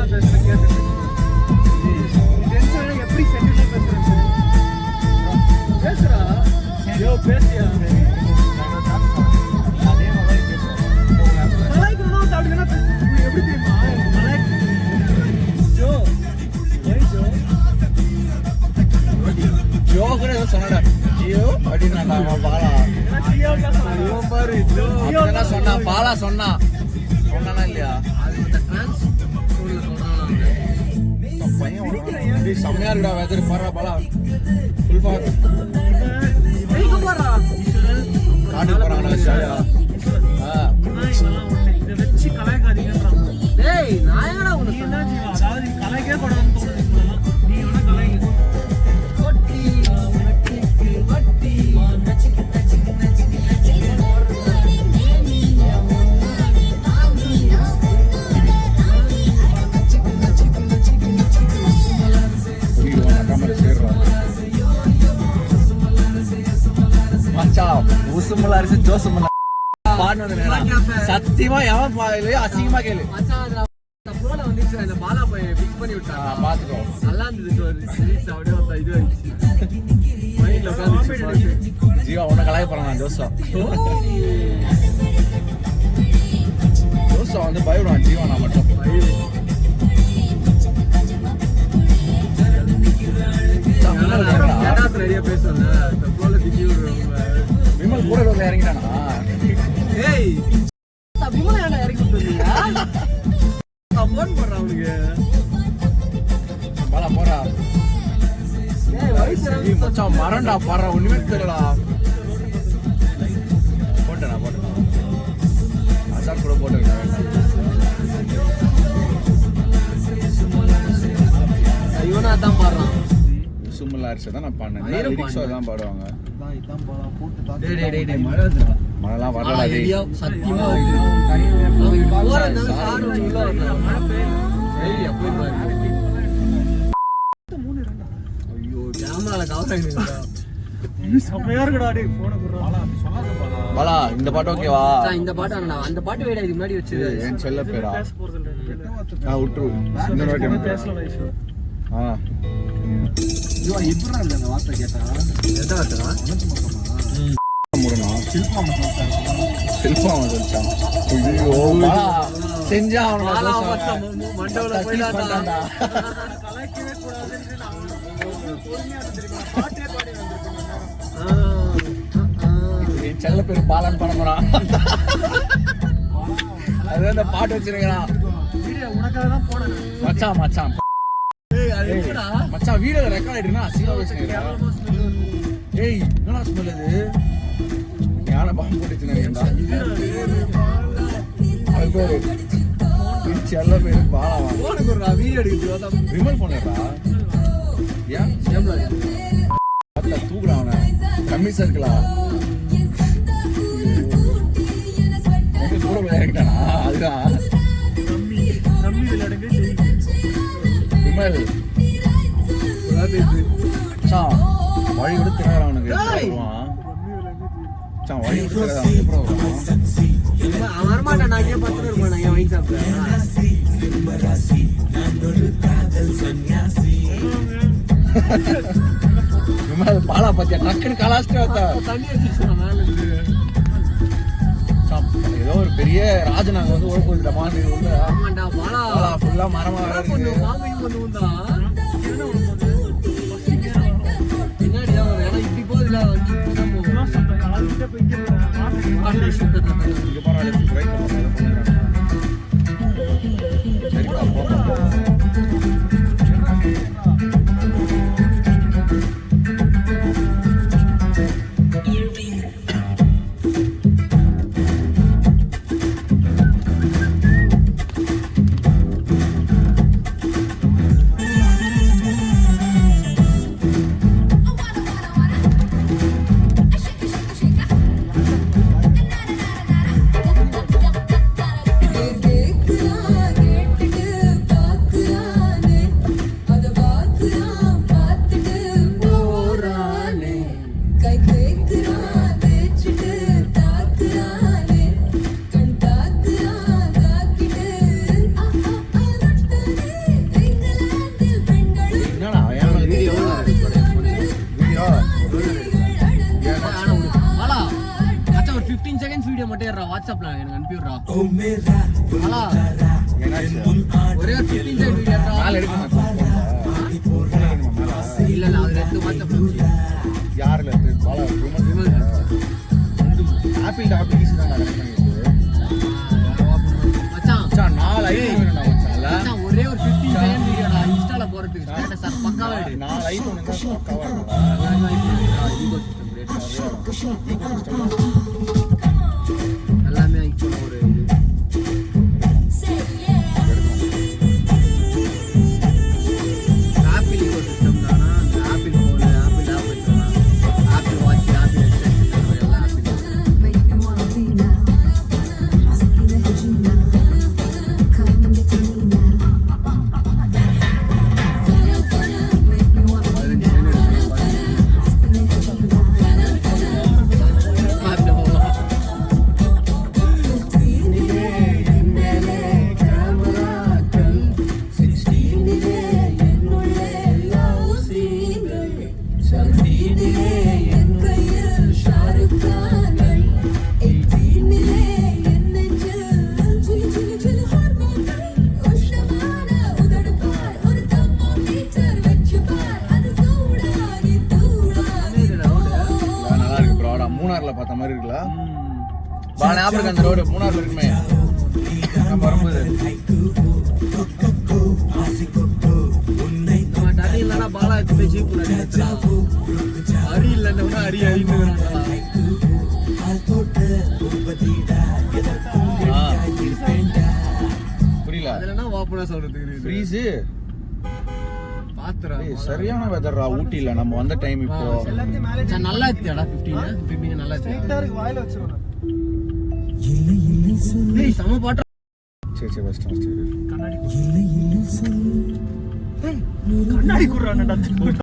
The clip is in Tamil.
பேசுறேன் கேட்டு எப்படி சென்னையில பேசுறேன் பேசுறா ஐயோ பேசியா மலாய்க்கணும் அப்படின்னா எப்படி தெரியுமா ஜோ ஜோ கூட ஏதோ சொன்னடா ஜியோ அப்படின்னு பாலா பாரு சொன்னா பாலா சொன்னா சொன்னா இல்லையா பையன் செம்மையா இருக்குடா வெதர் பாரா பாலா ஃபுல் ஃபார் காட்டுக்கு போறாங்கடா இதை வச்சு கலாய்க்காதீங்கன்றான் டேய் நான் என்னடா உனக்கு சொன்னேன் அதாவது கலாய்க்கே கூடாதுன்னு தோணுது நீ வேணா கலாய்க்க ஊசுமலா அரிசி ஜோசுமலா சத்தியமா எவன் அசிங்கமா கேளு இந்த பாலா போய் பிக் பண்ணி விட்டா பாத்துக்கோ நல்லா இருந்தது அப்படியே இது ஜீவா உன்னை கலாய போறான் ஜோசா ஜோசா வந்து பயப்படுவான் ஜீவா நான் மட்டும் நிறைய பேசுவேன் விமல் கூட இறங்கிட்டானா ஏய் விமல் ஏன்டா இறக்கி விட்டுருந்தீங்க போன் போடுறான் அவனுக்கு பாலா போறா மச்சான் மரண்டா பாடுறா ஒண்ணுமே தெரியலடா போட்டேனா அசார் கூட போட்டுருக்கேன் இவனா தான் பாடுறான் சும்மல் அரிசி தான் நான் பாடினேன் லிரிக்ஸோ தான் பாடுவாங்க மழைலாம் வரல சத்தியமா ஐயோ கேமரால செம்மையா இருக்குடா டேய் போன பாலா இந்த பாட்டு ஓகேவா இந்த பாட்டு அந்த பாட்டு வேற இதுக்கு முன்னாடி வச்சது என் செல்ல பேரா விட்டுரு இந்த வாட்டி பேசலாம் ஐயோ எப்படா அந்த வார்த்தை கேட்டா எந்த வார்த்தைடா முருனா செல்ஃபோன் வந்துச்சான் ஐயோ பாலா செஞ்சா அவன மண்டவுல போயிடாதா கலாய்க்கவே கூடாதுன்னு என் செல்ல பேர் பாலன் பணமுறான் அது அந்த பாட்டு வச்சிருக்கிறான் உனக்காக தான் போனேன் மச்சான் மச்சான் வீடியோ ரெக்கார்ட் ஆயிடுனா அசிங்கமா பேசுறீங்க ஏய் என்னடா ஸ்மெல் இது ஞான பாம்பு போட்டுச்சுன்னா அது பேரு செல்ல பேரு பாலாவா வீடியோ எடுக்கிறது விமல் போனேடா ஏன் தூக்குறான் அவனை கம்மிஸா இருக்கலாம் கூட விளையாடிட்டானா அதுதான் விமல் வழி விட திறகிறான் அவனுக்கு வழி விட வரமாட்டேன் நான் ஏன் 10 ரூபாய் நான் வாங்கி சாப்பிட்டேன் விமல் பாலா பத்தியா டக்குன்னு கலாச்சிட்டு தண்ணி வச்சுருக்கேன் மேல இருந்து ஏதோ ஒரு பெரிய ராஜனாங்க வந்து ஓட போயிட்ட மாதிரி பாலா ஃபுல்லா மரமா பின்னாடி இப்படி போகுதுல வாட்ஸ்அப்ல எனக்கு அனுப்பி விடுறா. ஹலோ என்னாச்சு ஒரே ஒரு 15 செகண்ட் வீடியோ மேல எடுக்க மாட்டேன் இல்ல இல்ல அது எடுத்து வாட்ஸ்அப்ல அனுப்பி. யாருல இருந்து பாலா விமல் ஆப்பிள் டாபிக் தான் கனெக்ட் பண்ணிட்டு மச்சான் மச்சான் 4 ஐபோன் வேணும்டா மச்சான்ல மச்சான் ஒரே ஒரு 15 செகண்ட் வீடியோடா இன்ஸ்டால போறதுக்கு ஸ்டேட்டஸ் அது பக்காவா எடு. 4 ஐபோன் இருந்தா பக்காவா இருக்கும் எல்லாமே ஐபோன் ஒரு இது ஆப்பிள் ஈகோ சிஸ்டம் தானா அந்த ஆப்பிள் போன் ஆப்பிள் ஆப் வச்சிருக்கான் ஆப்பிள் வாட்ச் ஆப்பிள் ஹெட்செட் எல்லாம் ஆப்பிள் நல்லா இருக்கு ப்ரோடா மூணார்ல பார்த்த மாதிரி இருக்குல்ல பா ஞாபகம் அந்த ரோடு மூணார்ல இருக்குமே நம்ம வரும்போது நம்ம அடி இல்லைன்னா பாலா எடுத்து போய் ஜீப் அடி இல்லைன்னா அடி அடின்னு புரியல அதுலன்னா ஓப்பனா சொல்றதுக்கு ஃப்ரீஸ் பாத்துறா சரியான வெதர்ரா ஊட்டில நம்ம வந்த டைம் இப்போ நல்லா இருக்கியாடா 15 நல்லா இருக்கு வாயில வச்சிருவோம். ஏய் சம பாட்டு சரி சரி ஃபர்ஸ்ட் கண்ணாடி குடுறானடா.